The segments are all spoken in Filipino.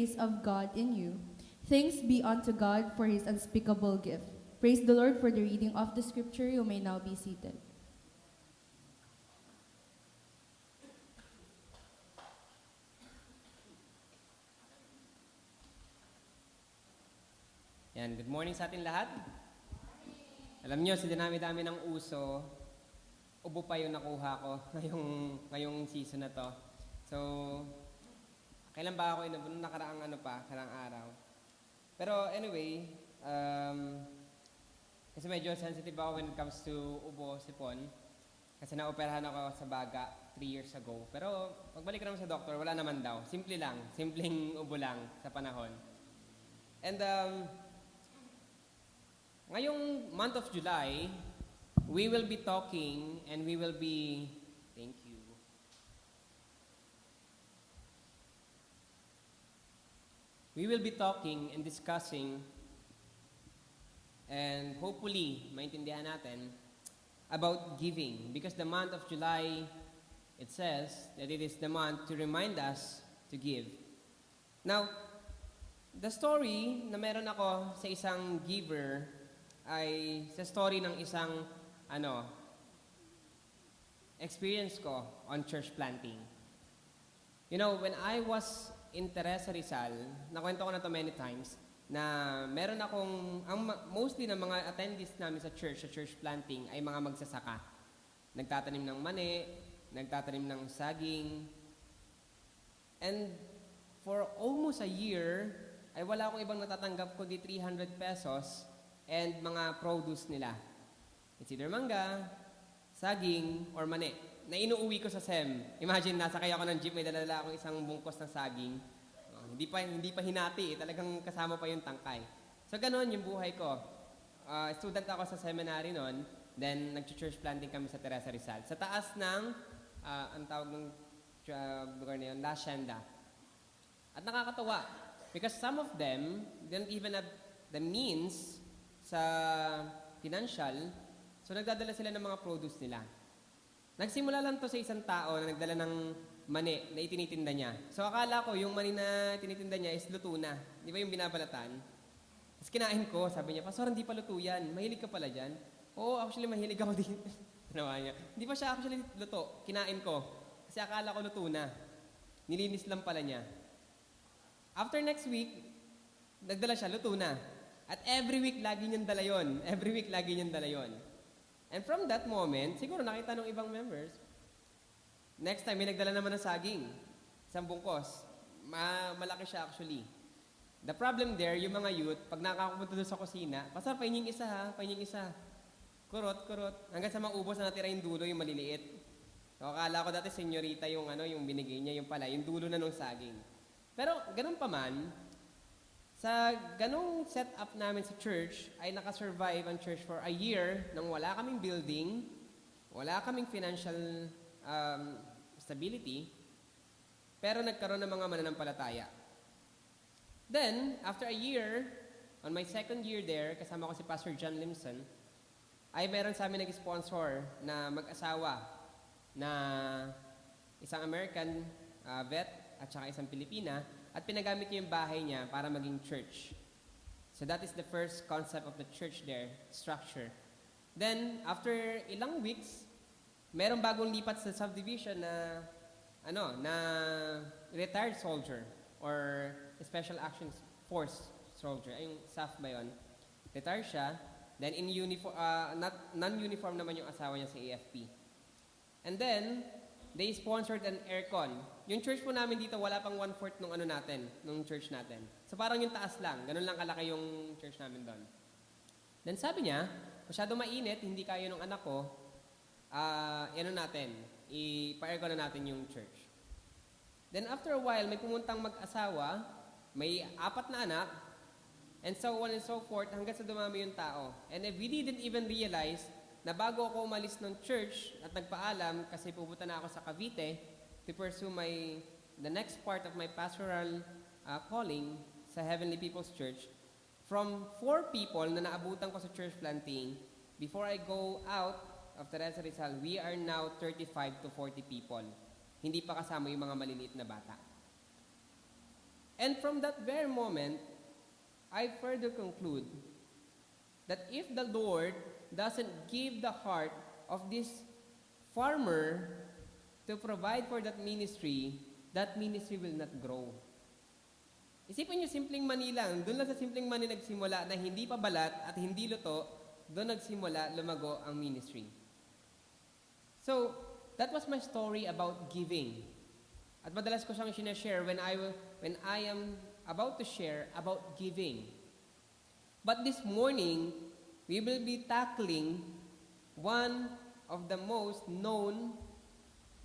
grace of God in you. Thanks be unto God for his unspeakable gift. Praise the Lord for the reading of the scripture. You may now be seated. Yan, good morning sa ating lahat. Alam nyo, sa dinami-dami ng uso, ubo pa yung nakuha ko ngayong season na to. So, kailan ba ako inabot? Nakaraang karang araw. Pero anyway, kasi medyo sensitive ako when it comes to ubo, sipon. Kasi naoperahan ako sa baga 3 years ago. Pero pagbalik naman sa doktor, wala naman daw. Simple lang, simpleng ubo lang sa panahon. And ngayong month of July, we will be talking and we will be, thank you. We will be talking and discussing and hopefully maintindihan natin about giving, because the month of July, it says that it is the month to remind us to give. Now, the story na meron ako sa isang giver ay sa story ng isang experience ko on church planting. You know, when I was in Teresa Rizal, nakwento ko na to many times, na meron akong, mostly ng mga attendees namin sa church planting ay mga magsasaka. Nagtatanim ng mani, nagtatanim ng saging. And for almost a year, ay wala akong ibang natatanggap kundi 300 pesos and mga produce nila. It's either mangga, saging, or mani. Na inuuwi ko sa SEM. Imagine, nasakay ako ng jeep, may dala akong isang bungkos ng saging. Hindi pa hinati, talagang kasama pa yung tangkay. So ganoon yung buhay ko. Student ako sa seminary noon, then nag-church planting kami sa Teresa Rizal. Sa taas ng, ang tawag ng lugar na yun, La Hacienda. At nakakatawa, because some of them didn't even have the means sa financial, so nagdadala sila ng mga produce nila. Nagsimula lang to sa isang tao na nagdala ng mani na itinitinda niya. So akala ko yung mani na tinitinda niya is luto na. Di ba yung binabalatan? Tapos kinain ko, sabi niya, Pastor, hindi pa luto yan. Mahilig ka pala dyan? Oo, actually mahilig ako din. Tinawa niya. Hindi pa siya actually luto. Kinain ko. Kasi akala ko luto na. Nilinis lang pala niya. After next week, nagdala siya, luto na. At every week, lagi niyang dala yun. Every week, lagi niyang dala yun. And from that moment, siguro nakita ng ibang members, next time, may nagdala naman ng saging. Isang bungkos. Malaki siya actually. The problem there, yung mga youth, pag nakapunta doon sa kusina, Pastor, pahinging isa ha, pahinging isa. Kurot. Hanggang sa maubos na natira yung dulo, yung maliliit. So, akala ko dati senyorita yung binigay niya, yung pala, yung dulo na nung saging. Pero, ganun pa man, sa ganung setup namin sa church, ay nakasurvive ang church for a year nang wala kaming building, wala kaming financial stability, pero nagkaroon ng mga mananampalataya. Then, after a year, on my second year there, kasama ko si Pastor John Limson, ay meron sa amin nag-sponsor na mag-asawa na isang American vet at saka isang Pilipina, at pinagamit niya yung bahay niya para maging church. So that is the first concept of the church there, structure. Then, after ilang weeks, merong bagong lipat sa subdivision na retired soldier or Special Action Force soldier. Ay, yung SAF ba yun? Retired siya. Then, in uniform, non-uniform naman yung asawa niya sa AFP. And then, they sponsored an aircon. Yung church po namin dito, wala pang 1/4 nung church natin. So parang yung taas lang. Ganun lang kalaki yung church namin doon. Then sabi niya, masyado mainit, hindi kaya nung anak ko, ipa-aircon na natin yung church. Then after a while, may pumuntang mag-asawa, may 4 na anak, and so on and so forth, hanggang sa dumami yung tao. And we didn't even realize na bago ako umalis ng church at nagpaalam kasi pupunta na ako sa Cavite to pursue the next part of my pastoral calling sa Heavenly People's Church, from 4 people na naabutan ko sa church planting, before I go out of Teresa Rizal, we are now 35 to 40 people. Hindi pa kasama yung mga maliliit na bata. And from that very moment, I further conclude that if the Lord doesn't give the heart of this farmer to provide for that ministry will not grow. Isipin nyo, simpleng mani lang. Doon lang sa simpleng mani nagsimula na hindi pa balat at hindi luto, doon nagsimula, lumago ang ministry. So, that was my story about giving. At madalas ko siyang sinashare when I am about to share about giving. But this morning, we will be tackling one of the most known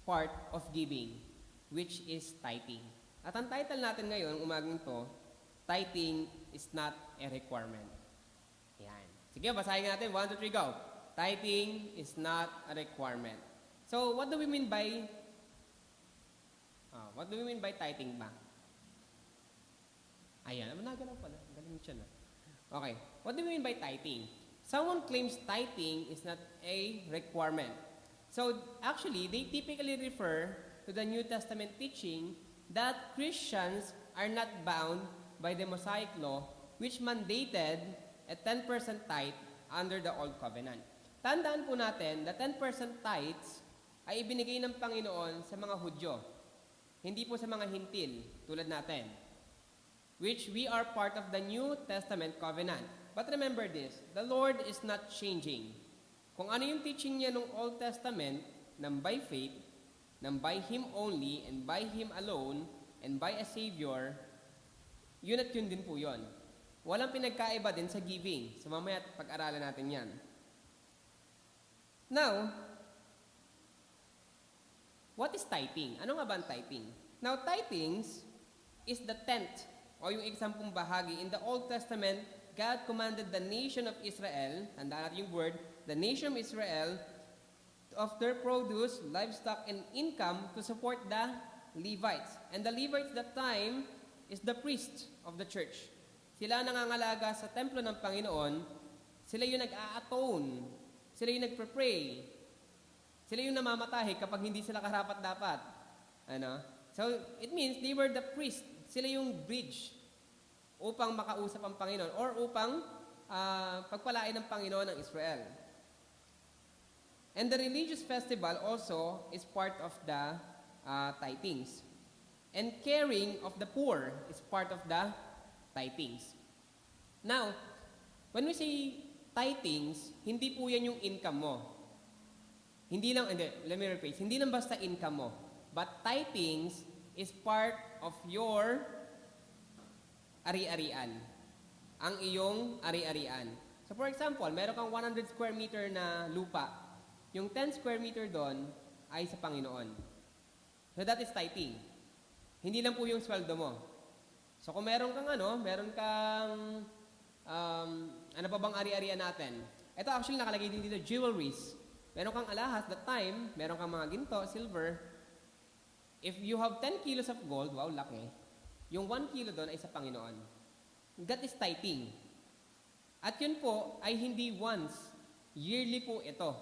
part of giving, which is tithing. At ang title natin ngayon, umagang to, tithing is not a requirement. Yan. Sige, basahin natin. 1, 2, 3, go. Tithing is not a requirement. So, what do we mean by tithing ba? Ayan, nagalaw pala. Galing siya na. Okay. What do we mean by tithing? Someone claims tithing is not a requirement. So, actually, they typically refer to the New Testament teaching that Christians are not bound by the Mosaic law, which mandated a 10% tithe under the Old Covenant. Tandaan po natin, the 10% tithes ay ibinigay ng Panginoon sa mga Hudyo, hindi po sa mga Hintil, tulad natin, which we are part of the New Testament covenant. But remember this, the Lord is not changing. Kung ano yung teaching niya nung Old Testament, ng by faith, ng by Him only, and by Him alone, and by a Savior, yun at yun din po yun. Walang pinagkaiba din sa giving. So mamaya pag-aralan natin yan. Now, what is tithing? Ano nga ba ang tithing? Now, tithings is the tenth, o yung eksampung bahagi. In the Old Testament, God commanded the nation of Israel, tandaan natin yung word, the nation of Israel, of their produce, livestock, and income to support the Levites. And the Levites that time is the priest of the church. Sila nangangalaga sa templo ng Panginoon, sila yung nag-a-atone, sila yung nagpre-pray, sila yung namamatahi kapag hindi sila karapat-dapat. Ano? So, it means they were the priest. Sila yung bridge upang makausap ang Panginoon or upang pagpalain ng Panginoon ng Israel. And the religious festival also is part of the tithings. And caring of the poor is part of the tithings. Now, when we say tithings, hindi po yan yung income mo. Let me rephrase. Hindi lang basta income mo. But tithings is part of your ari-arian. Ang iyong ari-arian. So for example, meron kang 100 square meter na lupa. Yung 10 square meter doon ay sa Panginoon. So that is tithing. Hindi lang po yung sweldo mo. So kung meron kang ano pa bang ari-arian natin? Ito actually nakalagay din dito, jewelries. Meron kang alahas, that time, meron kang mga ginto, silver. If you have 10 kilos of gold, wow, laki. Yung 1 kilo doon ay sa Panginoon. That is tithing. At yun po ay hindi once. Yearly po ito.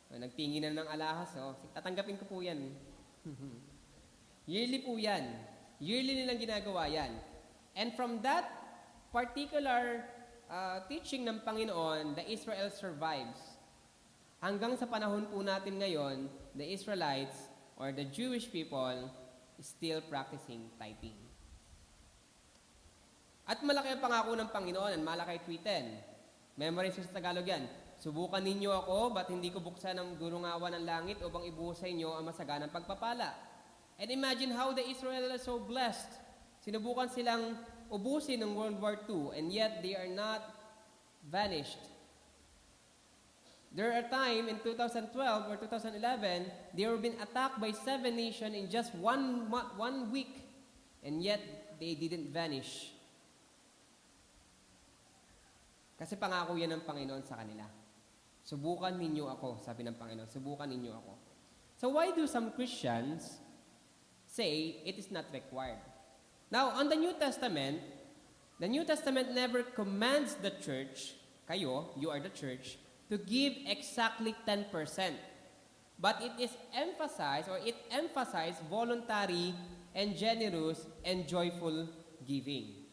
Nagtingin na ng alahas, tatanggapin ko po yan. Yearly po yan. Yearly nilang ginagawa yan. And from that particular teaching ng Panginoon, the Israel survives. Hanggang sa panahon po natin ngayon, the Israelites or the Jewish people is still practicing tithing. At malaki ang pangako ng Panginoon, and Malakay 3:10. Memorize sa Tagalog yan. Subukan ninyo ako, ba't hindi ko buksan ang durungawan ng langit upang ibuhos sa inyo ang masaganang pagpapala? And imagine how the Israelites are so blessed. Sinubukan silang ubusin ng World War II, and yet they are not vanished. There are time in 2012 or 2011, they were being attacked by 7 nations in just one week, and yet they didn't vanish. Kasi pangako yan ng Panginoon sa kanila. Subukan ninyo ako, sabi ng Panginoon, subukan ninyo ako. So why do some Christians say it is not required? Now, on the New Testament never commands the church, kayo, you are the church, to give exactly 10%. But it emphasized voluntary and generous and joyful giving.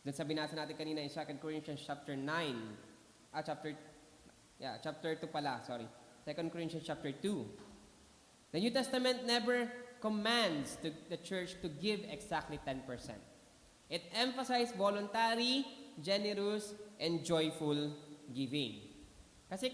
Doon sa binasa natin kanina in 2 Corinthians chapter 9, chapter 2 pala, sorry. 2 Corinthians chapter 2. The New Testament never commands the church to give exactly 10%. It emphasizes voluntary, generous, and joyful giving. Kasi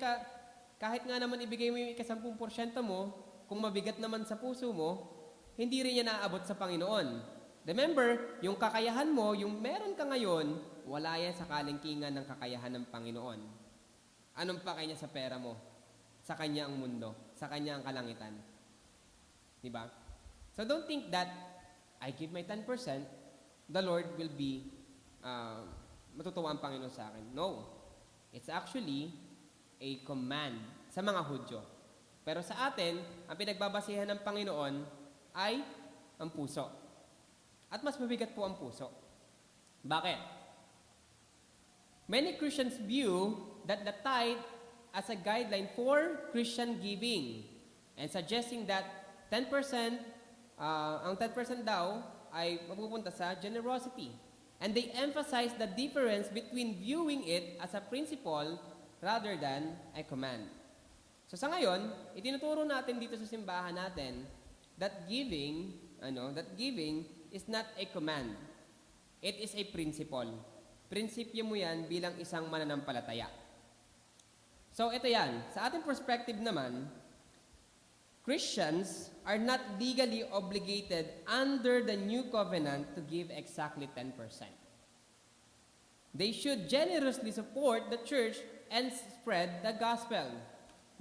kahit nga naman ibigay mo yung ika-10% mo, kung mabigat naman sa puso mo, hindi rin yan naaabot sa Panginoon. Remember, yung kakayahan mo, yung meron ka ngayon, wala yan sa kalingkingan ng kakayahan ng Panginoon. Anong pakay niya sa pera mo? Sa Kanya ang mundo, sa Kanya ang kalangitan. Diba? So don't think that I give my 10%, the Lord will be, matutuwa ang Panginoon sa akin. No. It's actually a command sa mga Hudyo. Pero sa atin, ang pinagbabasihan ng Panginoon ay ang puso. At mas mabigat po ang puso. Bakit? Many Christians view that the tithe as a guideline for Christian giving and suggesting that 10%, ang 10% daw ay mapupunta sa generosity. And they emphasize the difference between viewing it as a principle rather than a command. So sa ngayon, itinuturo natin dito sa simbahan natin that giving is not a command. It is a principle. Prinsipyo mo yan bilang isang mananampalataya. So ito yan. Sa ating perspective naman, Christians are not legally obligated under the new covenant to give exactly 10%. They should generously support the church and spread the gospel.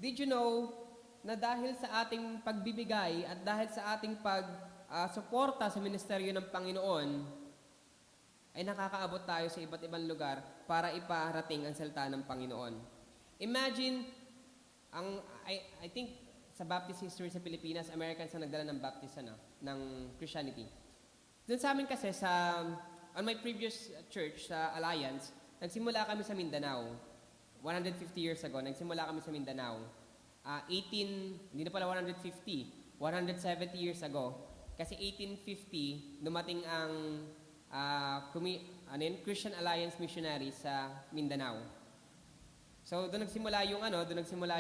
Did you know na dahil sa ating pagbibigay at dahil sa ating pagsuporta sa ministeryo ng Panginoon, ay nakakaabot tayo sa iba't ibang lugar para iparating ang salita ng Panginoon. Imagine, I think sa Baptist history sa Pilipinas, Americans ang nagdala ng baptism ng Christianity. Doon sa amin kasi, on my previous church, sa Alliance, nagsimula kami sa Mindanao. 150 years ago, nagsimula kami sa Mindanao. Hindi na pala 150, 170 years ago. Kasi 1850, dumating ang Christian Alliance missionary sa Mindanao. So, doon nagsimula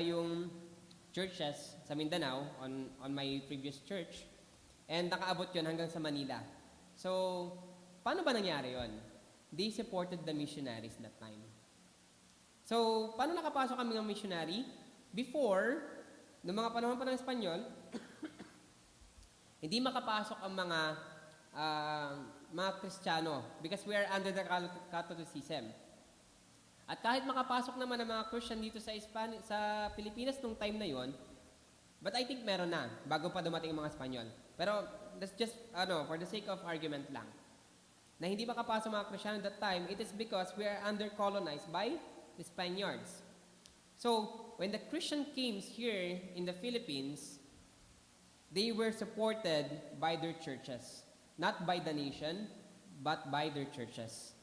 yung churches sa Mindanao on my previous church. And nakaabot yun hanggang sa Manila. So, paano ba nangyari yon? They supported the missionaries that time. So, paano nakapasok kami ng missionary? Before, noong mga panahon pa ng Espanyol, hindi makapasok ang mga Kristiyano because we are under the Catholicism. At kahit makapasok naman ang mga Christian dito sa Pilipinas nung time na yon, but I think meron na, bago pa dumating ang mga Espanyol. Pero that's just, for the sake of argument lang. Na hindi makapasok mga Kristiyano that time, it is because we are under-colonized by the Spaniards. So, when the Christian came here in the Philippines, they were supported by their churches. Not by the nation, but by their churches.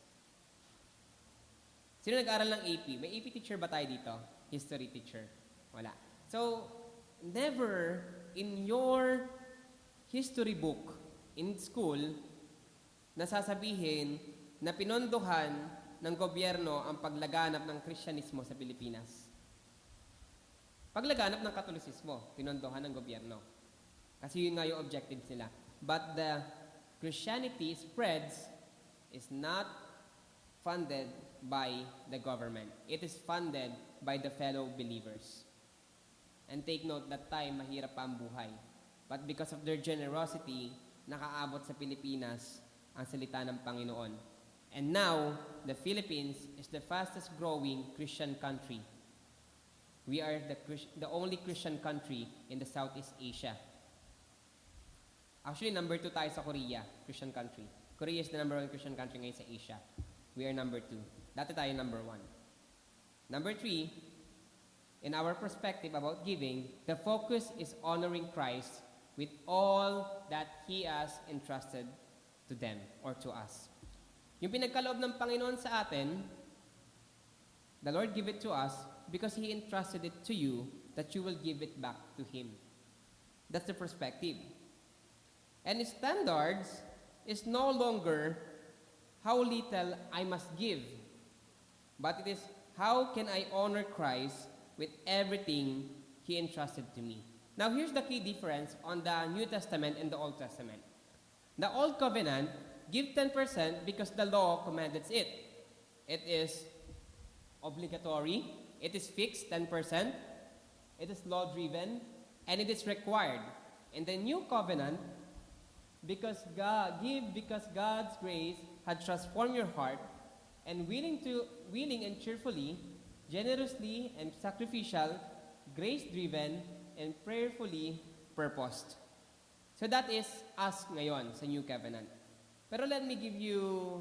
Sino nag-aaral ng AP? May AP teacher ba tayo dito? History teacher? Wala. So, never in your history book in school nasasabihin na pinondohan ng gobyerno ang paglaganap ng Kristyanismo sa Pilipinas. Paglaganap ng Katolisismo, pinondohan ng gobyerno. Kasi yun nga yung objectives nila. But the Christianity spreads is not funded by the government. It is funded by the fellow believers. And take note that time, mahirap pa ang buhay. But because of their generosity, nakaabot sa Pilipinas ang salita ng Panginoon. And now, the Philippines is the fastest growing Christian country. We are the only Christian country in the Southeast Asia. Actually, number 2 tayo sa Korea, Christian country. Korea is the number 1 Christian country ngayon sa Asia. We are number 2. Dati tayo number 1. Number 3, in our perspective about giving, the focus is honoring Christ with all that He has entrusted to them or to us. Yung pinagkaloob ng Panginoon sa atin, the Lord give it to us because He entrusted it to you that you will give it back to Him. That's the perspective. And standards is no longer how little I must give, but it is how can I honor Christ with everything He entrusted to me. Now, here's the key difference on the New Testament and the Old Testament. The Old Covenant, give 10% because the law commanded it. It is obligatory, it is fixed, 10%, it is law-driven, and it is required. In the New Covenant, because God's grace had transformed your heart, and willing and cheerfully, generously and sacrificial, grace-driven, and prayerfully purposed. So that is us ngayon sa New Covenant. Pero let me give you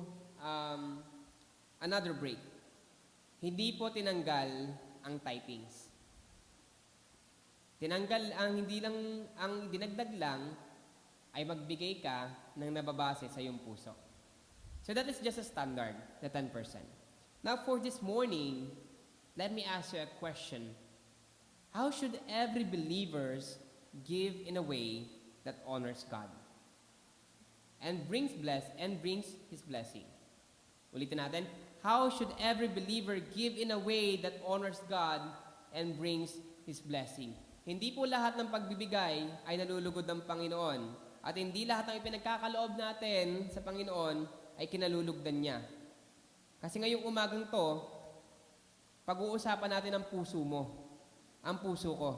another break. Hindi po tinanggal ang tithings. Ang dinagdag lang ay magbigay ka ng nababase sa iyong puso. So that is just a standard, the 10%. Now for this morning, let me ask you a question. How should every believers give in a way that honors God and brings His blessing? Ulitin natin. How should every believer give in a way that honors God and brings His blessing? Hindi po lahat ng pagbibigay ay nalulugod ng Panginoon. At hindi lahat ng ipinagkakaloob natin sa Panginoon ay kinalulugdan niya. Kasi ngayong umagang to, pag-uusapan natin ang puso mo. Ang puso ko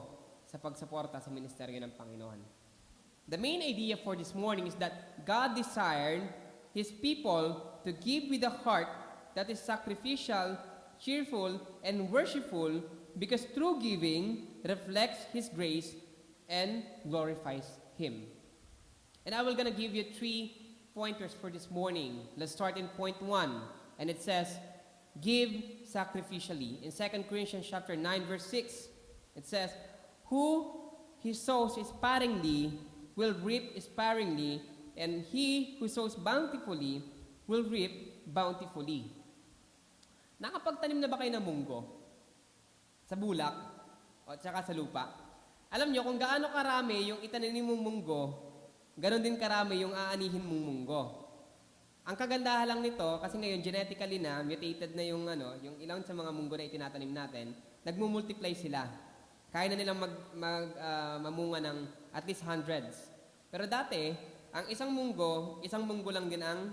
sa pagsuporta sa ministeryo ng Panginoon. The main idea for this morning is that God desired His people to give with a heart that is sacrificial, cheerful, and worshipful because true giving reflects His grace and glorifies Him. And I will gonna give you 3 pointers for this morning. Let's start in point 1. And it says, give sacrificially. In 2 Corinthians chapter 9, verse 6, it says, who he sows sparingly will reap sparingly, and he who sows bountifully will reap bountifully. Nakapagtanim na ba kayo ng munggo? Sa bulak? O tsaka sa lupa? Alam nyo, kung gaano karami yung itananim mong munggo, ganon din karami yung aanihin mong munggo. Ang kagandahan lang nito, kasi ngayon genetically na, mutated na yung ilang sa mga munggo na itinatanim natin, nagmumultiply sila. Kaya na nilang mamunga ng at least hundreds. Pero dati, ang isang munggo lang din ang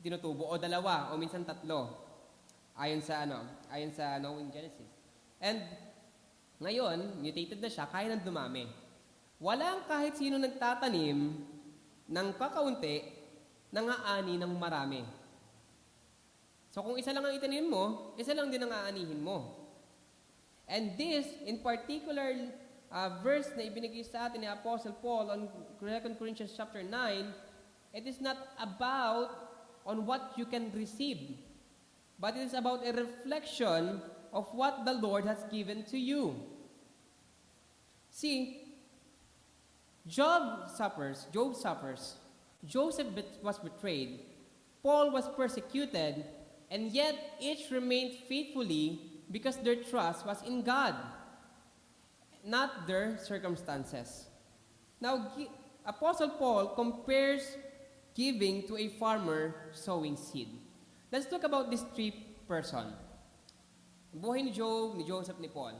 tinutubo, o dalawa, o minsan tatlo. Ayon sa knowing Genesis. And ngayon, mutated na siya, kaya nang dumami. Walang kahit sino nagtatanim ng kakaunti, nangaani ng marami. So kung isa lang ang itanim mo, isa lang din ang aanihin mo. And this, in particular verse na ibinigay sa atin ni Apostle Paul on 2 Corinthians chapter 9, it is not about on what you can receive, but it is about a reflection of what the Lord has given to you. See, Job suffers, Joseph was betrayed, Paul was persecuted, and yet each remained faithfully because their trust was in God, not their circumstances. Now, Apostle Paul compares giving to a farmer sowing seed. Let's talk about these 3 persons. Buhay ni Job, ni Joseph, ni Paul.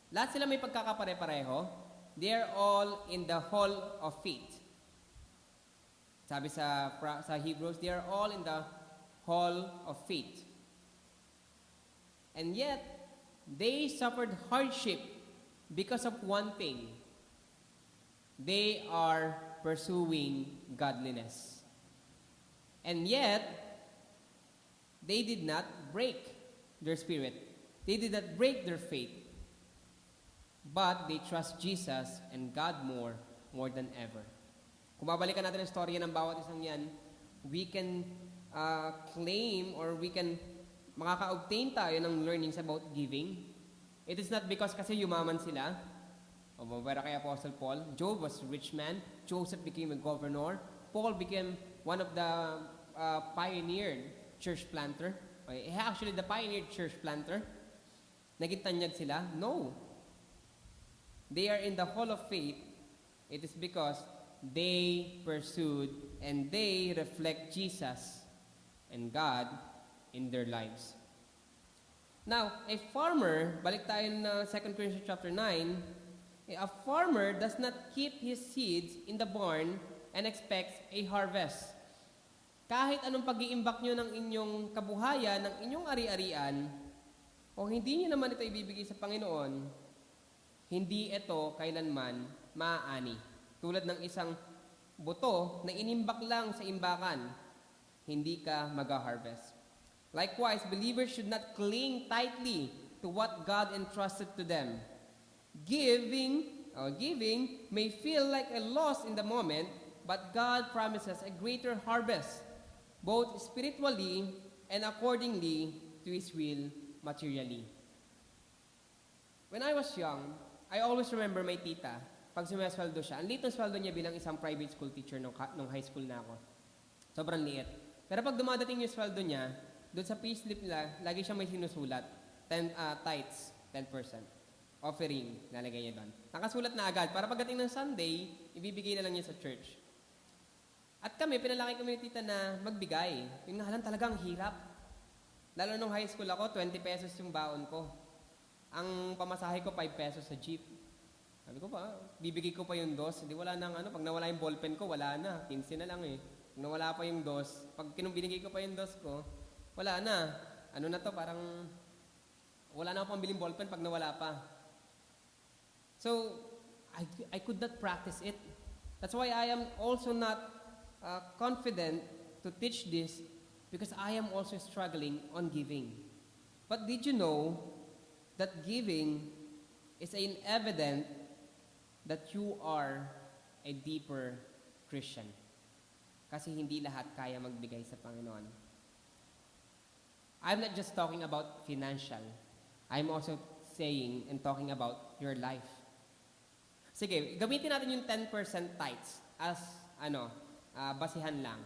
Lahat sila may pagkakapare-pareho. They are all in the hall of faith. Sabi sa Hebrews, they are all in the hall of faith. And yet, they suffered hardship because of one thing. They are pursuing godliness. And yet, they did not break their spirit. They did not break their faith. But they trust Jesus and God more than ever. Kung babalikan natin ang storya ng bawat isang yan, we can claim or we can makaka-obtain tayo ng learnings about giving. It is not because kasi yumaman sila. O mabara kay Apostle Paul. Job was a rich man. Joseph became a governor. Paul became one of the pioneered church planter. Actually, the pioneered church planter. Naging tanyag sila? No. They are in the hall of faith. It is because they pursued and they reflect Jesus and God in their lives. Now, a farmer, balik tayo na 2 Corinthians chapter 9, a farmer does not keep his seeds in the barn and expects a harvest. Kahit anong pag-iimbak nyo ng inyong kabuhayan, ng inyong ari-arian, o hindi nyo naman ito ibibigay sa Panginoon, hindi ito kailanman maaani. Tulad ng isang buto na inimbak lang sa imbakan, hindi ka mag-harvest. Likewise, believers should not cling tightly to what God entrusted to them. Giving may feel like a loss in the moment, but God promises a greater harvest, both spiritually and accordingly to His will materially. When I was young, I always remember my tita, pag sumasweldo siya, ang liit ng sweldo niya bilang isang private school teacher nung high school na ako. Sobrang liit. Pero pag dumadating yung sweldo niya, doon sa payslip nila, lagi siya may sinusulat. Tithes, 10%. Offering, lalagay niya doon. Nakasulat na agad, para pagdating ng Sunday, ibibigay na lang niya sa church. At kami, pinalaki kami ni tita na magbigay. Yung nahalan talagang hirap. Lalo nung high school ako, 20 pesos yung baon ko. Ang pamasahe ko, 5 pesos sa jeep. Sabi ko pa, bibigay ko pa yung dos. Hindi wala nang pag nawala yung ballpen ko, wala na. 15 na lang eh. Pag nawala pa yung dos, pag binigay ko pa yung dos ko, wala na. Ano na to, parang wala na akong pambiling ballpen pag nawala pa. So, I could not practice it. That's why I am also not confident to teach this because I am also struggling on giving. But did you know that giving is an evidence that you are a deeper Christian? Kasi hindi lahat kaya magbigay sa Panginoon. I'm not just talking about financial. I'm also saying and talking about your life. Sige, gamitin natin yung 10% tithes as basihan lang.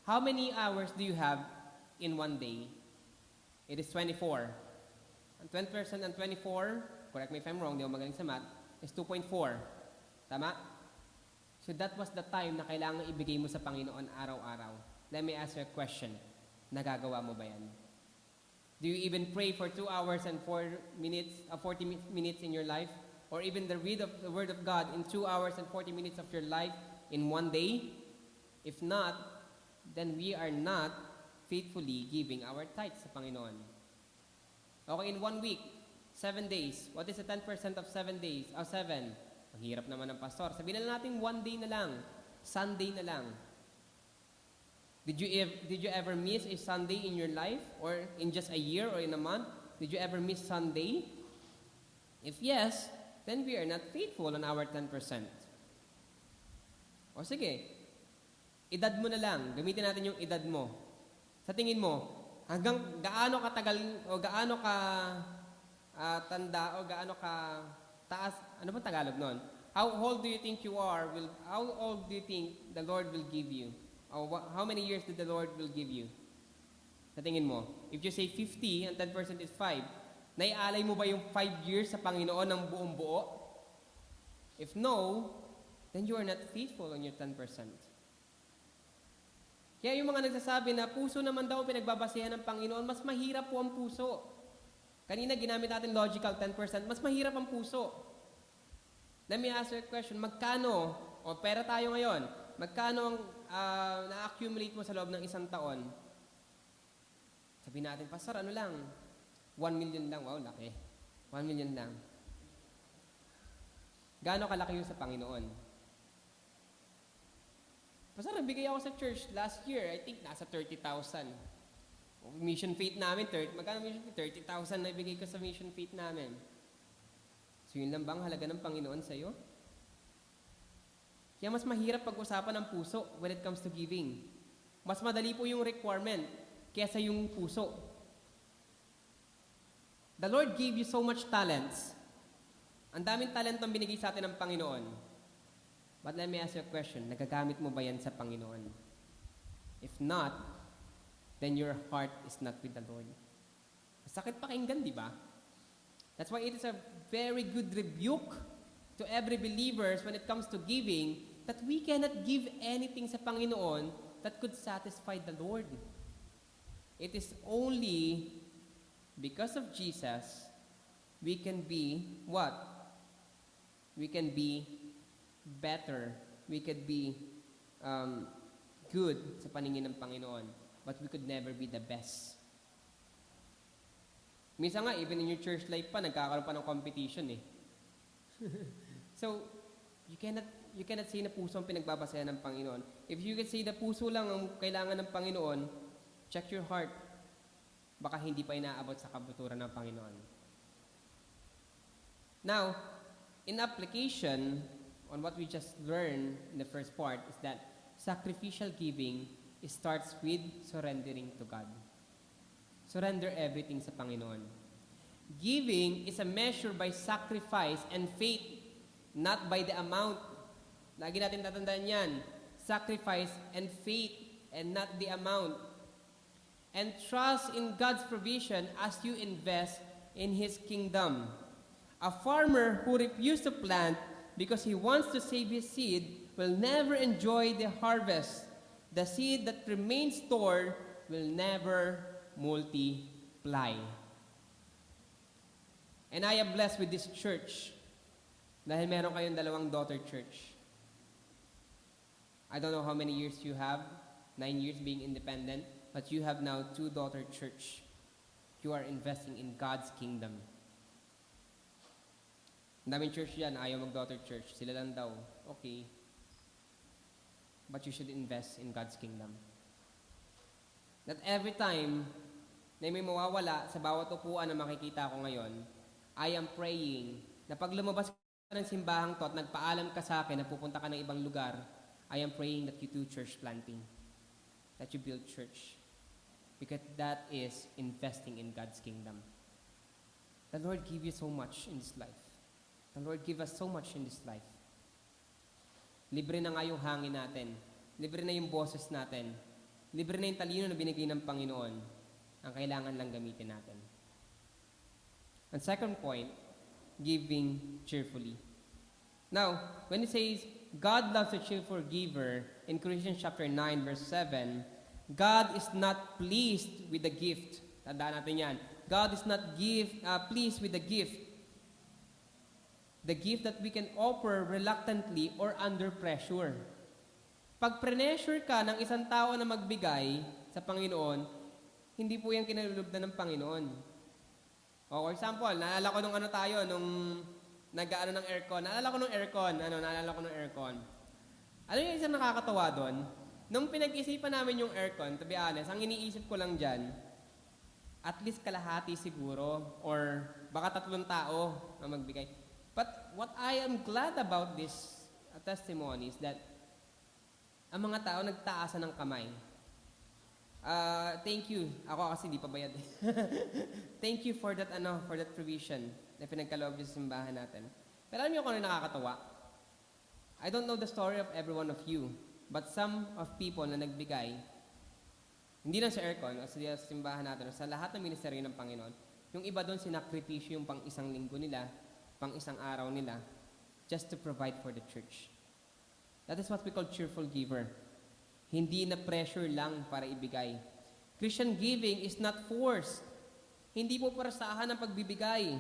How many hours do you have in one day? It is 24. And 20% and 24, correct me if I'm wrong, di ako magaling sa math, is 2.4. Tama? So that was the time na kailangan ibigay mo sa Panginoon araw-araw. Let me ask you a question. Nagagawa mo ba yan? Do you even pray for 2 hours and 40 minutes in your life? Or even read of the Word of God in 2 hours and 40 minutes of your life in one day? If not, then we are not faithfully giving our tithes sa Panginoon. Okay, in 1 week, 7 days. What is the 10% of 7 days? 7. Ang hirap naman ng pastor. Sabihin na natin 1 day na lang. Sunday na lang. Did you ever miss a Sunday in your life? Or in just a year or in a month? Did you ever miss Sunday? If yes, then we are not faithful on our 10%. O sige, edad mo na lang. Gamitin natin yung edad mo. Sa tingin mo, hanggang gaano katagal o gaano ka tanda o gaano ka taas, ano ba Tagalog nun? How old do you think you are? How old do you think the Lord will give you? Or how many years did the Lord will give you? Sa tingin mo, if you say 50 and 10% is 5, naialay mo ba yung 5 years sa Panginoon ng buong buo? If no, then you are not faithful on your 10%. Kaya yung mga nagsasabi na puso naman daw pinagbabasehan ng Panginoon, mas mahirap po ang puso. Kanina ginamit natin logical 10%, mas mahirap ang puso. Let me ask you a question, magkano, o pera tayo ngayon, magkano ang na-accumulate mo sa loob ng isang taon? Sabihin natin, Pastor, ano lang, 1 million lang. Wow, laki. 1 million lang. Gaano kalaki yun sa Panginoon? Pastor, nabigay ako sa church last year. I think nasa 30,000. Mission faith namin, magkano mission faith? 30,000 na ibigay ko sa mission faith namin. So yun lang bang halaga ng Panginoon sa'yo? Kaya mas mahirap pag-usapan ng puso when it comes to giving. Mas madali po yung requirement kaysa yung puso. The Lord gave you so much talents. Ang daming talentong binigay sa atin ng Panginoon. But let me ask you a question. Nagagamit mo ba yan sa Panginoon? If not, then your heart is not with the Lord. Masakit pakinggan, di ba? That's why it is a very good rebuke to every believers when it comes to giving that we cannot give anything sa Panginoon that could satisfy the Lord. It is only because of Jesus we can be what? We can be better. We could be good sa paningin ng Panginoon. But we could never be the best. Minsan nga, even in your church life pa, nagkakaroon pa ng competition eh. So, you cannot say na puso ang pinagbabasayan ng Panginoon. If you can say na puso lang ang kailangan ng Panginoon, check your heart. Baka hindi pa inaabot sa kabuturan ng Panginoon. Now, in application on what we just learned in the first part is that sacrificial giving starts with surrendering to God. Surrender everything sa Panginoon. Giving is a measure by sacrifice and faith, not by the amount. Lagi natin tatandaan yan. Sacrifice and faith and not the amount. And trust in God's provision as you invest in His kingdom. A farmer who refuses to plant because he wants to save his seed will never enjoy the harvest. The seed that remains stored will never multiply. And I am blessed with this church dahil meron kayong dalawang daughter church. I don't know how many years you have, 9 years being independent, but you have now 2 daughter church. You are investing in God's kingdom. Ang daming church yan, ayaw mag-daughter church. Sila lang daw. Okay. But you should invest in God's kingdom. That every time na may mawawala sa bawat upuan na makikita ko ngayon, I am praying na pag lumabas ka ng simbahang to at nagpaalam ka sa akin na pupunta ka ng ibang lugar, I am praying that you do church planting. That you build church. Because that is investing in God's kingdom. The Lord give you so much in this life. The Lord give us so much in this life. Libre na nga yung hangin natin. Libre na yung boses natin. Libre na yung talino na binigay ng Panginoon. Ang kailangan lang gamitin natin. And second point, giving cheerfully. Now, when it says, God loves a cheerful giver, in Corinthians chapter 9, verse 7, God is not pleased with the gift. Tandaan natin yan. God is not pleased with the gift. The gift that we can offer reluctantly or under pressure. Pag pressure ka ng isang tao na magbigay sa Panginoon, hindi po yan kinalulubdan ng Panginoon. O, for example, naalala ko nung nung nag-ano ng aircon. Naalala ko nung aircon. Ano yung isang nakakatawa doon? Nung pinag-isipan namin yung aircon, to be honest, ang iniisip ko lang dyan, at least kalahati siguro, or baka 3 tao ang magbigay. But what I am glad about this testimony is that ang mga tao nagtaasan ng kamay. Thank you. Ako kasi di pa bayad. Thank you for that provision na pinagkaloob sa simbahan natin. Pero alam niyo kung ano nakakatawa? I don't know the story of every one of you, but some of people na nagbigay, hindi lang sa aircon, o sa simbahan natin, o sa lahat ng ministeryo ng Panginoon, yung iba doon sinakripisyo yung pang isang linggo nila, pang isang araw nila, just to provide for the church. That is what we call cheerful giver. Hindi na pressure lang para ibigay. Christian giving is not forced. Hindi po parasahan ang pagbibigay.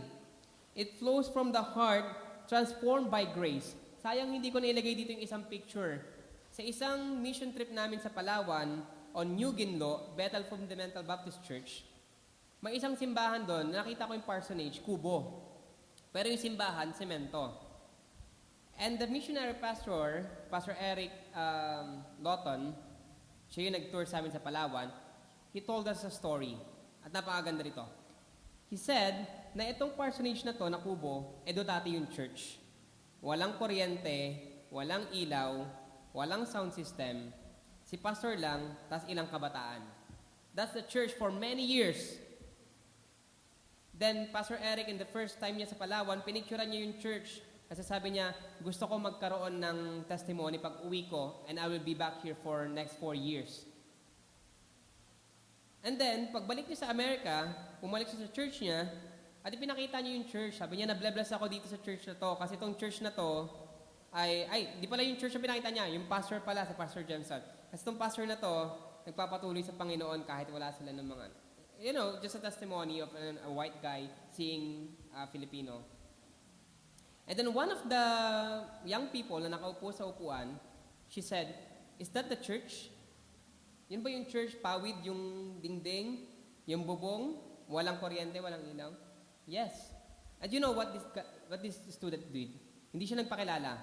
It flows from the heart, transformed by grace. Sayang hindi ko nailagay dito yung isang picture. Sa isang mission trip namin sa Palawan, on New Ginlo, Bethel Fundamental Baptist Church, may isang simbahan doon, nakita ko yung parsonage, kubo. Pero yung simbahan, semento. And the missionary pastor, Pastor Eric Lawton, siya yung nag-tour sa amin sa Palawan, he told us a story. At napakaganda rito. He said na itong parsonage na to, na kubo, doon dati yung church. Walang kuryente, walang ilaw, walang sound system. Si pastor lang, tas ilang kabataan. That's the church for many years. Then, Pastor Eric, in the first time niya sa Palawan, pinicturean niya yung church. Kasi sabi niya, gusto ko magkaroon ng testimony pag uwi ko, and I will be back here for next 4 years. And then, pagbalik niya sa Amerika, umalik siya sa church niya, at pinakita niya yung church. Sabi niya, nabless ako dito sa church na to, kasi itong church na to, di pala yung church na pinakita niya, yung pastor pala, si Pastor Jensen. Kasi itong pastor na to, nagpapatuloy sa Panginoon kahit wala sila ng mga, just a testimony of a white guy seeing a Filipino. And then one of the young people na nakaupo sa upuan, she said, "Is that the church? Yun ba yung church? Pawid yung dingding, yung bubong, walang kuryente, walang ilaw?" Yes. And you know what this student did? Hindi siya nagpakilala.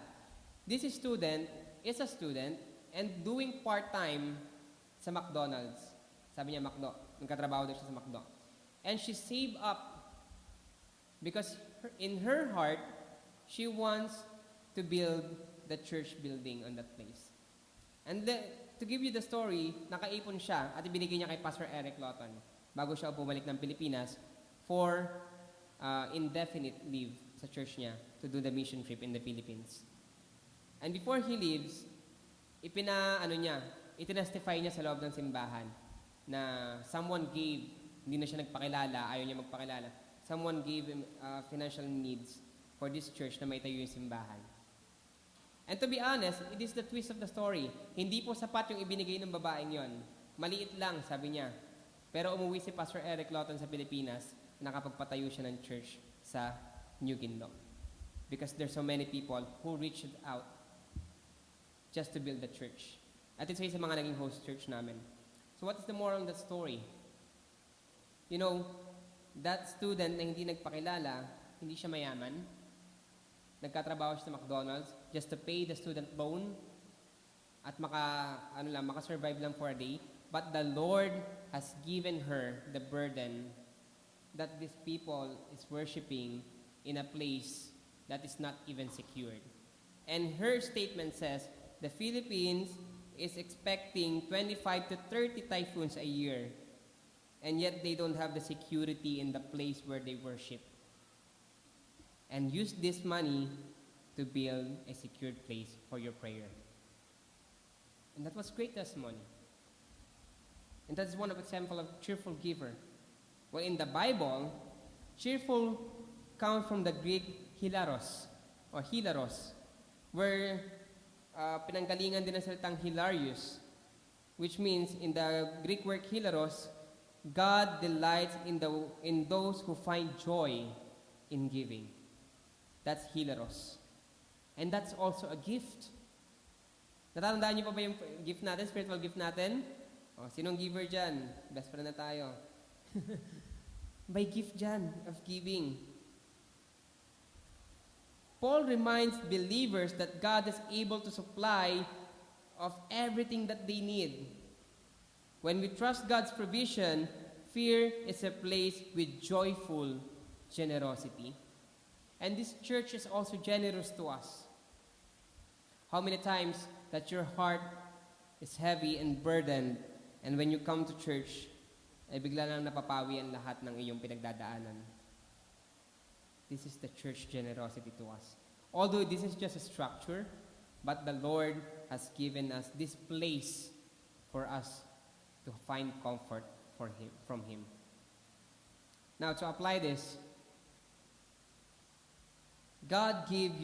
This student is a student and doing part-time sa McDonald's. Sabi niya McDo. Nagkatrabaho daw siya sa McDo. And she saved up because in her heart, she wants to build the church building on that place. And to give you the story, nakaipon siya at ibinigay niya kay Pastor Eric Lawton bago siya bumalik ng Pilipinas for indefinite leave sa church niya to do the mission trip in the Philippines. And before he leaves, itinastify niya sa loob ng simbahan na someone gave, hindi na siya nagpakilala, ayaw niya magpakilala, someone gave him financial needs for this church na maitayo yung simbahan. And to be honest, it is the twist of the story. Hindi po sapat yung ibinigay ng babaeng yon. Maliit lang, sabi niya. Pero umuwi si Pastor Eric Lawton sa Pilipinas, nakapagpatayo siya ng church sa New Guinea. Because there's so many people who reached out just to build the church. At ito sa mga naging host church namin. So what is the moral of that story? That student na hindi nagpakilala, hindi siya mayaman. Nagkatrabaho siya sa McDonald's just to pay the student loan at maka-survive lang for a day. But the Lord has given her the burden that these people is worshiping in a place that is not even secured. And her statement says, the Philippines is expecting 25 to 30 typhoons a year, and yet they don't have the security in the place where they worship. And use this money to build a secured place for your prayer. And that was great testimony. And that's one of example of cheerful giver. Well, in the Bible, cheerful comes from the Greek hilaros, where pinanggalingan din ang salitang hilarious, which means in the Greek word hilaros, God delights in those who find joy in giving. That's hilaros. And that's also a gift. Natatandaan niyo pa ba yung gift natin, spiritual gift natin? Sinong giver dyan? Best friend na tayo. May gift dyan of giving. Paul reminds believers that God is able to supply of everything that they need. When we trust God's provision, fear is replaced with joyful generosity. And this church is also generous to us. How many times that your heart is heavy and burdened, and when you come to church, ay bigla lang napapawi ang lahat ng iyong pinagdadaanan. This is the church generosity to us. Although this is just a structure, but the Lord has given us this place for us to find comfort from Him. Now, to apply this, give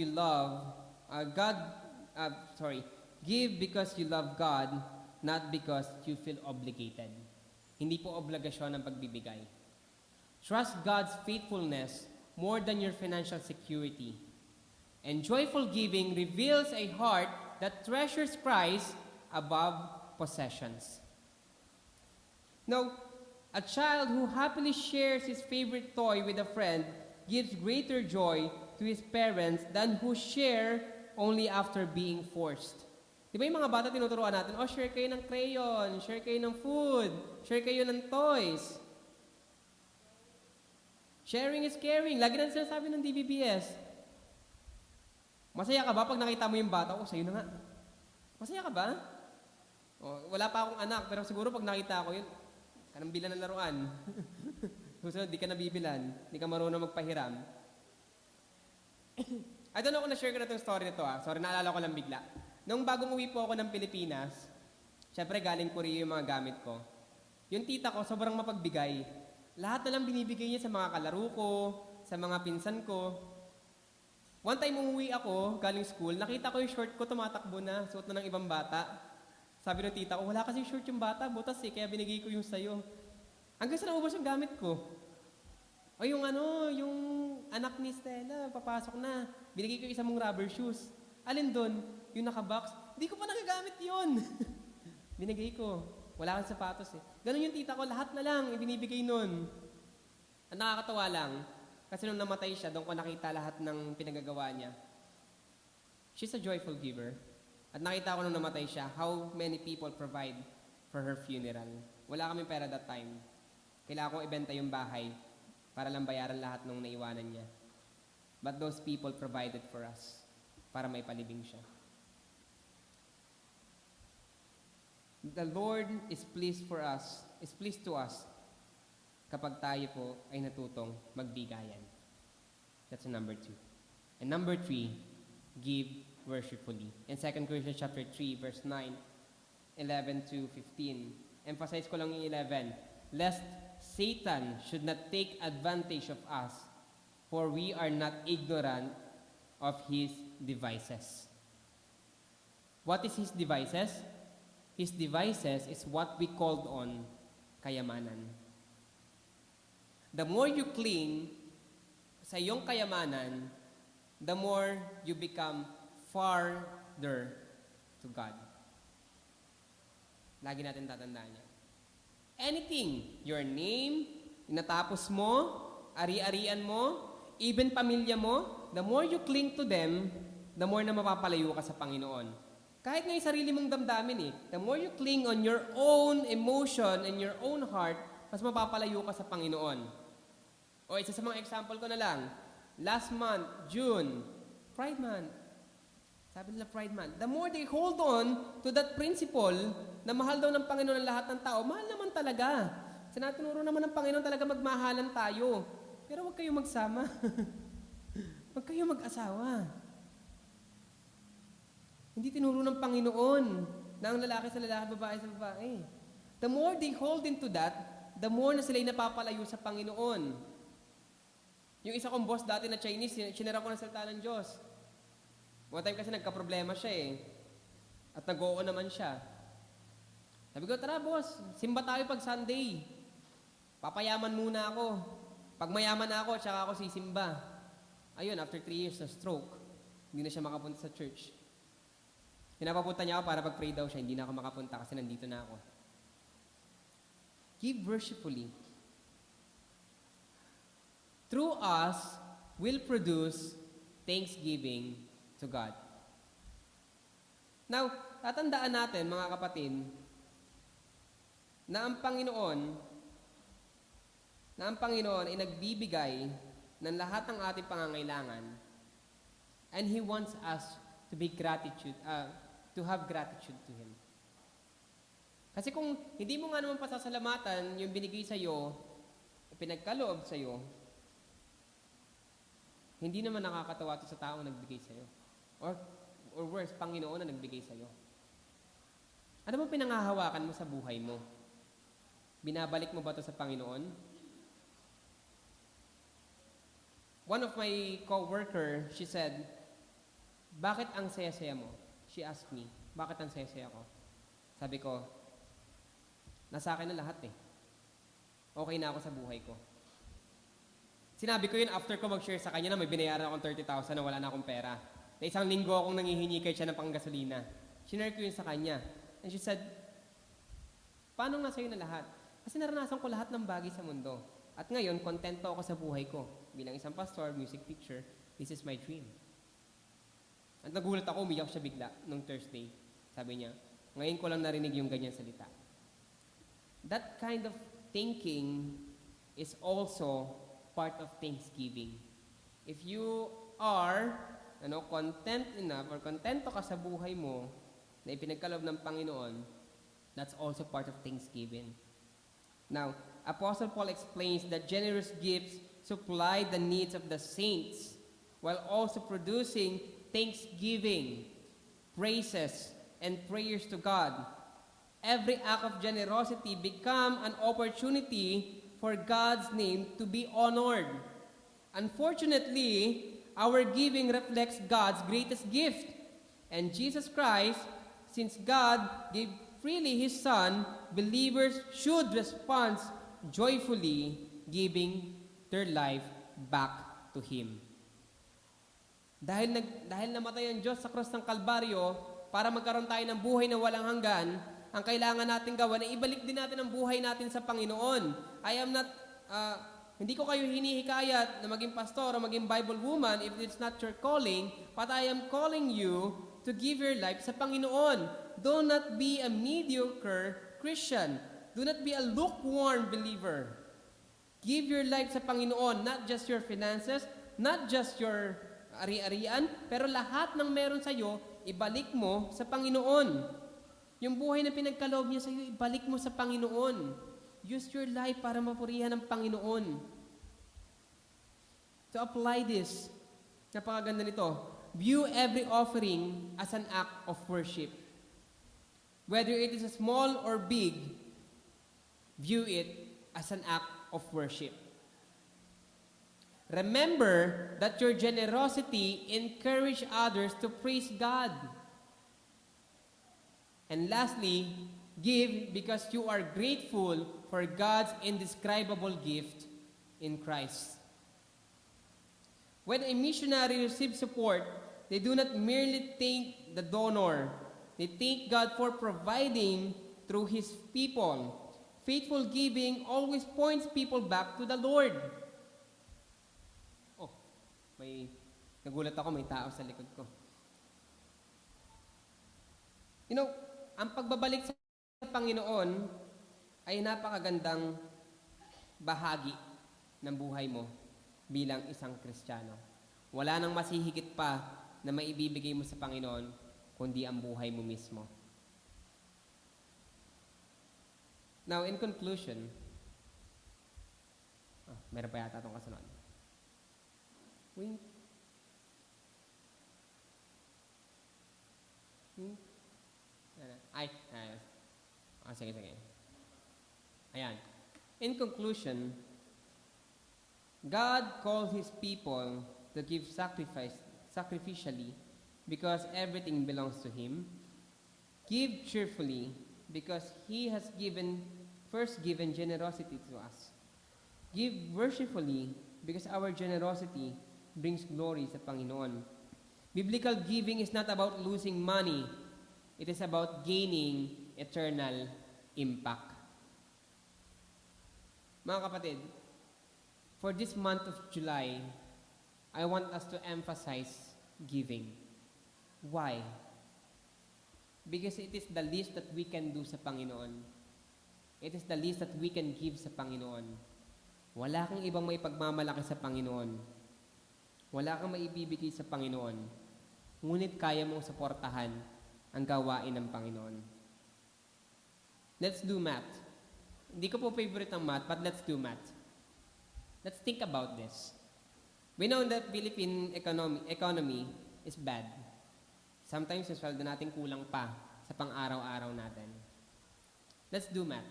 because you love God, not because you feel obligated. Hindi po obligasyon ang pagbibigay. Trust God's faithfulness more than your financial security. And joyful giving reveals a heart that treasures Christ above possessions. Now, a child who happily shares his favorite toy with a friend gives greater joy to his parents than who share only after being forced. Di ba yung mga bata tinuturuan natin, share kayo ng crayon, share kayo ng food, share kayo ng toys. Sharing is caring. Lagi na sinasabi ng DBBS. Masaya ka ba pag nakita mo yung bata? Sa'yo na nga. Masaya ka ba? Wala pa akong anak, pero siguro pag nakita ko yun, kanang bilan ng laruan. Susunod, di ka nabibilan. Di ka marunong magpahiram. I don't know kung na-share ko na itong story nito. Sorry, naalala ko lang bigla. Nung bagong uwi po ako ng Pilipinas, syempre galing Korea yung mga gamit ko. Yung tita ko, sobrang mapagbigay. Lahat na lang binibigay niya sa mga kalaro ko, sa mga pinsan ko. One time umuwi ako, galing school, nakita ko yung short ko tumatakbo na, suot na ng ibang bata. Sabi ng tita ko, wala kasing short yung bata, butas kaya binigay ko yung sa'yo. Hanggang sa naubos yung gamit ko. O yung anak ni Stella, papasok na. Binigay ko yung isang mong rubber shoes. Alin doon? Yung nakabox. Hindi ko pa nagagamit yun. Binigay ko. Wala kang sapatos eh. Ganun yung tita ko, lahat na lang ibinibigay nun. At nakakatawa lang, kasi nung namatay siya, doon ko nakita lahat ng pinagagawa niya. She's a joyful giver. At nakita ko nung namatay siya, how many people provide for her funeral. Wala kaming pera that time. Kailangan kong ibenta yung bahay para lang bayaran lahat nung naiwanan niya. But those people provided for us para may palibing siya. The Lord is pleased to us kapag tayo po ay natutong magbigayan. That's number 2. And number 3, give worshipfully. In 2 Corinthians chapter 3, verse 9, 11 to 15. Emphasize ko lang yung 11. Lest Satan should not take advantage of us, for we are not ignorant of his devices. What is his devices? His devices is what we called on kayamanan. The more you cling sa iyong kayamanan, the more you become farther to God. Lagi natin tatandaan yan. Anything, your name, natapos mo, ari-arian mo, even pamilya mo, the more you cling to them, the more na mapapalayo ka sa Panginoon. Kahit nga yung sarili mong damdamin the more you cling on your own emotion and your own heart, mas mapapalayo ka sa Panginoon. O isa sa mga example ko na lang, last month, June, Pride Month. Sabi nila Pride Month. The more they hold on to that principle na mahal daw ng Panginoon ang lahat ng tao, mahal naman talaga. Sinatunuro naman ng Panginoon talaga magmahalan tayo. Pero huwag kayo magsama. Huwag kayo mag-asawa. Hindi tinuro ng Panginoon na ang lalaki sa lalaki, babae sa babae. The more they hold into that, the more na sila'y napapalayo sa Panginoon. Yung isa kong boss dati na Chinese, sinara ko ng salita ng Diyos. One time kasi nagka-problema siya At nag-oo naman siya. Sabi ko, tara boss, simba tayo pag Sunday. Papayaman muna ako. Pag mayaman na ako, tsaka ako sisimba. Ayun, after 3 years na stroke, hindi na siya makapunta sa church. Pinapapunta niya ako para pag-pray daw siya, hindi na ako makapunta kasi nandito na ako. Give worshipfully. Through us, will produce thanksgiving to God. Now, tatandaan natin, mga kapatid, na ang Panginoon ay nagbibigay ng lahat ng ating pangangailangan, and He wants us to have gratitude to Him. Kasi kung hindi mo nga naman pasasalamatan yung binigay sa'yo, pinagkaloob sa'yo, hindi naman nakakatawa ito sa taong nagbigay sa'yo. Or worse, Panginoon na nagbigay sa'yo. Ano bang pinangahawakan mo sa buhay mo? Binabalik mo ba ito sa Panginoon? One of my co-worker, she said, bakit ang saya-saya mo? She asked me, bakit ang saya-saya ko? Sabi ko, nasa akin na lahat Okay na ako sa buhay ko. Sinabi ko yun after ko mag-share sa kanya na may binayaran akong 30,000 na wala na akong pera. Na isang linggo akong nangihingi kay siya ng panggasolina. Shinare ko yun sa kanya. And she said, paano nga sa'yo na lahat? Kasi naranasan ko lahat ng bagay sa mundo. At ngayon, kontento ako sa buhay ko. Bilang isang pastor, music teacher, this is my dream. At nagulat ako, umiyak siya bigla nung Thursday. Sabi niya, ngayon ko lang narinig yung ganyan salita. That kind of thinking is also part of thanksgiving. If you are content enough or kontento ka sa buhay mo na ipinagkaloob ng Panginoon, that's also part of thanksgiving. Now, Apostle Paul explains that generous gifts supply the needs of the saints while also producing thanksgiving, praises, and prayers to God. Every act of generosity become an opportunity for God's name to be honored. Unfortunately, our giving reflects God's greatest gift. And Jesus Christ, since God gave freely His Son, believers should respond joyfully, giving their life back to Him. Dahil namatay ang Diyos sa krus ng Kalbaryo para magkaroon tayo ng buhay na walang hanggan, ang kailangan natin gawin ay ibalik din natin ang buhay natin sa Panginoon. Hindi ko kayo hinihikayat na maging pastor o maging Bible woman if it's not your calling, but I am calling you to give your life sa Panginoon. Do not be a mediocre Christian. Do not be a lukewarm believer. Give your life sa Panginoon, not just your finances, not just your ari-arian, pero lahat ng meron sa iyo, ibalik mo sa Panginoon. Yung buhay na pinagkaloob niya sa iyo, ibalik mo sa Panginoon. Use your life para mapurihan ng Panginoon. To apply this, napakaganda nito. View every offering as an act of worship. Whether it is small or big, view it as an act of worship. Remember that your generosity encourage others to praise God. And lastly, give because you are grateful for God's indescribable gift in Christ. When a missionary receives support, they do not merely thank the donor. They thank God for providing through His people. Faithful giving always points people back to the Lord. Nagulat ako, may tao sa likod ko. Ang pagbabalik sa Panginoon ay napakagandang bahagi ng buhay mo bilang isang Kristiyano. Wala nang masihigit pa na maibibigay mo sa Panginoon kundi ang buhay mo mismo. Now, in conclusion, meron pa yata itong kasunod. Wink. Sige. Ayan. In conclusion, God calls His people to give sacrificially because everything belongs to Him. Give cheerfully because He has first given generosity to us. Give worshipfully because our generosity brings glory sa Panginoon. Biblical giving is not about losing money. It is about gaining eternal impact. Mga kapatid, for this month of July, I want us to emphasize giving. Why? Because it is the least that we can do sa Panginoon. It is the least that we can give sa Panginoon. Wala kang ibang maipagmamalaki sa Panginoon. Wala kang maibibigay sa Panginoon. Ngunit kaya mong suportahan ang gawain ng Panginoon. Let's do math. Hindi ko po favorite ang math, but let's do math. Let's think about this. We know that Philippine economy is bad. Sometimes yung sweldo natin kulang pa sa pang-araw-araw natin. Let's do math.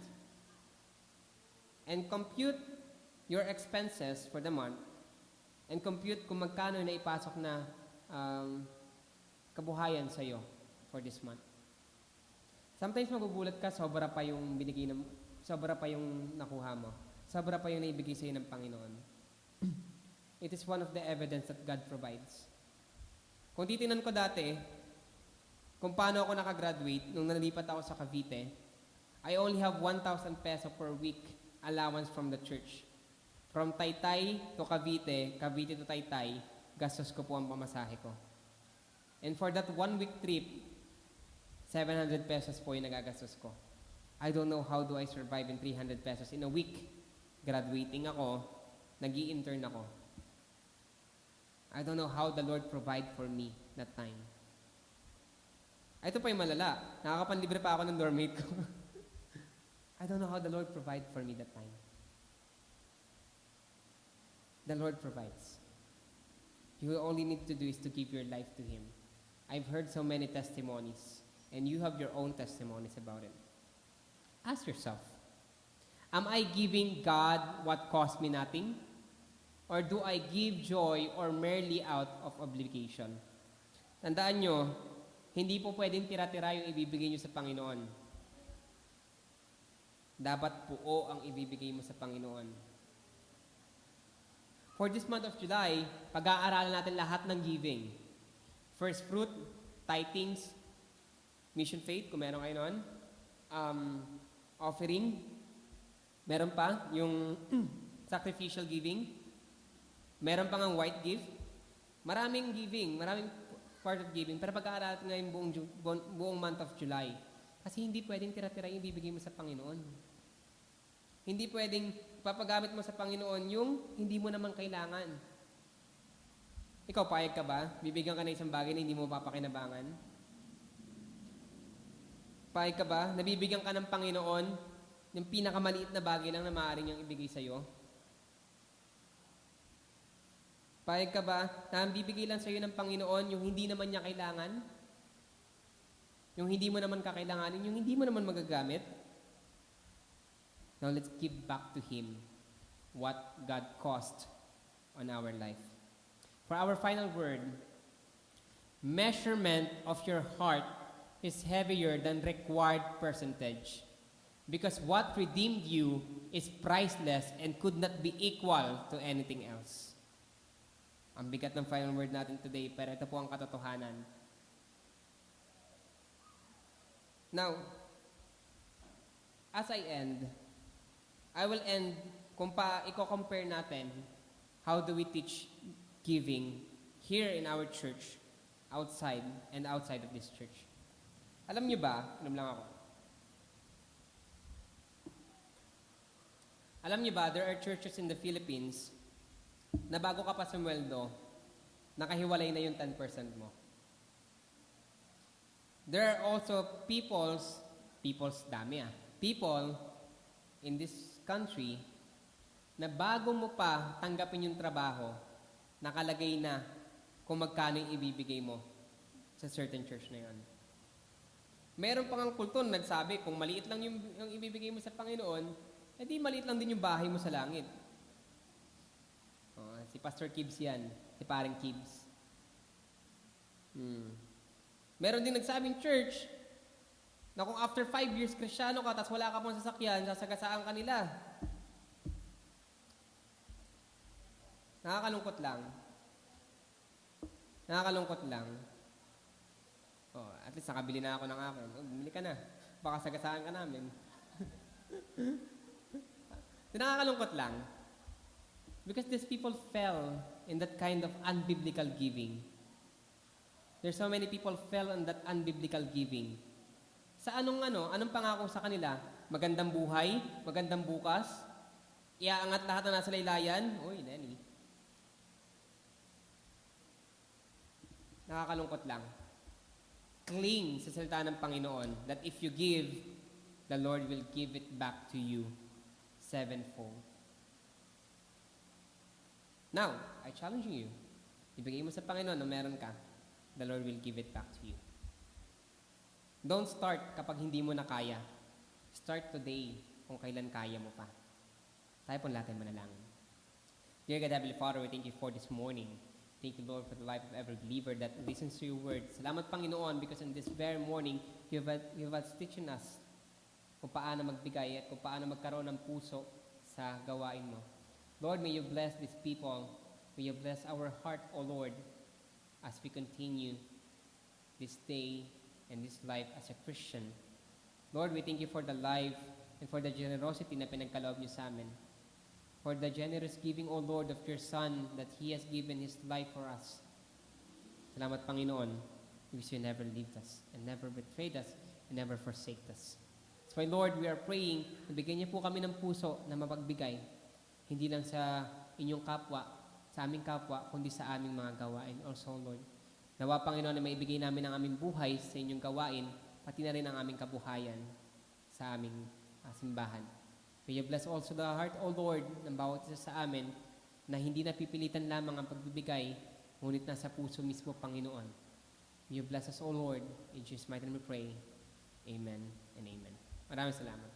And compute your expenses for the month and compute kung magkano na ipasok na kabuhayan sa'yo for this month. Sometimes magugulat ka, sobra pa yung nakuha mo. Sobra pa yung naibigay sa'yo ng Panginoon. It is one of the evidence that God provides. Kung titinan ko dati, kung paano ako nakagraduate, nung nalipat ako sa Cavite, I only have 1,000 peso per week allowance from the church. From Taytay to Cavite, Cavite to Taytay, gastos ko po ang pamasahe ko. And for that 1 week trip, 700 pesos po yung nagagastos ko. I don't know how do I survive in 300 pesos in a week. Graduating ako, nag-i-intern ako. I don't know how the Lord provide for me that time. Ito pa yung malala. Nakakapanlibre pa ako ng dormmate ko. I don't know how the Lord provide for me that time. The Lord provides. You all you need to do is to give your life to Him. I've heard so many testimonies, and you have your own testimonies about it. Ask yourself, am I giving God what cost me nothing? Or do I give joy or merely out of obligation? Tandaan nyo, hindi po pwedeng tira-tira yung ibibigay nyo sa Panginoon. Dapat buo ang ibibigay mo sa Panginoon. For this month of July, pag-aaralan natin lahat ng giving. First fruit, tithings, mission faith, kung meron kayo nun. Offering. Meron pa yung sacrificial giving. Meron pa ng white gift. Maraming giving, maraming part of giving. Pero pag-aaralan natin ngayong buong month of July. Kasi hindi pwedeng tira-tira yung ibibigay mo sa Panginoon. Hindi pwedeng papagamit mo sa Panginoon yung hindi mo naman kailangan. Ikaw, payag ka ba? Bibigyan ka ng isang bagay na hindi mo papakinabangan? Payag ka ba? Nabibigyan ka ng Panginoon yung pinakamaliit na bagay lang na maaari niyang ibigay sa'yo? Payag ka ba na ang bibigay lang sa'yo ng Panginoon yung hindi naman niya kailangan? Yung hindi mo naman kakailanganin, yung hindi mo naman magagamit? Now let's give back to Him what God cost on our life. For our final word, measurement of your heart is heavier than required percentage, because what redeemed you is priceless and could not be equal to anything else. Ang bigat ng final word natin today, pero ito po ang katotohanan. Now, as I end, I will end kung i-compare natin how do we teach giving here in our church, outside of this church. Alam niyo ba, alam lang ako. Alam niyo ba, there are churches in the Philippines na bago ka pa sumweldo, nakahiwalay na yung 10% mo. There are also people in this country na bago mo pa tanggapin yung trabaho, nakalagay na kung magkano yung ibibigay mo sa certain church na yun. Meron pang ang kulto na nagsabi, kung maliit lang yung ibibigay mo sa Panginoon, edi maliit lang din yung bahay mo sa langit. Si Pastor Kibbs yan, si Paring Kibbs. Meron din nagsabing church, na kung after 5 years Kristiyano ka, tapos wala ka pong sasakyan, sasagasaan ka nila. Nakakalungkot lang. At least nakabili na ako ng akin. Bumili ka na. Baka sagasaan ka namin. Nakakalungkot lang. Because these people fell in that kind of unbiblical giving. There's so many people fell in that unbiblical giving. Sa anong pangako sa kanila? Magandang buhay, magandang bukas, iaangat lahat na nasa laylayan. Uy, Lenny. Nakakalungkot lang. Cling sa salita ng Panginoon that if you give, the Lord will give it back to you sevenfold. Now, I challenge you. Ibigay mo sa Panginoon na meron ka, the Lord will give it back to you. Don't start kapag hindi mo na kaya. Start today kung kailan kaya mo pa. Tayo po natin manalangin. Dear God, Heavenly Father, we thank you for this morning. Thank you, Lord, for the life of every believer that listens to your word. Salamat, Panginoon, because in this very morning, you have teaching us kung paano magbigay at kung paano magkaroon ng puso sa gawain mo. Lord, may you bless these people. May you bless our heart, O Lord, as we continue this day and this life as a Christian. Lord, we thank you for the life and for the generosity na pinagkaloob niyo sa amin. For the generous giving, O Lord, of your Son, that He has given His life for us. Salamat, Panginoon, because you never left us and never betrayed us and never forsake us. That's why, Lord, we are praying na bigyan niyo po kami ng puso na mapagbigay, hindi lang sa inyong kapwa, sa aming kapwa, kundi sa aming mga gawain. Also, Lord, nawa, Panginoon, na maibigay namin ang aming buhay sa inyong gawain, pati na rin ang aming kabuhayan sa aming simbahan. May you bless also the heart, O Lord, ng bawat isa sa amin na hindi napipilitan lamang ang pagbibigay, ngunit nasa puso mismo, Panginoon. May you bless us, O Lord. In Jesus' mighty name we pray. Amen and amen. Maraming salamat.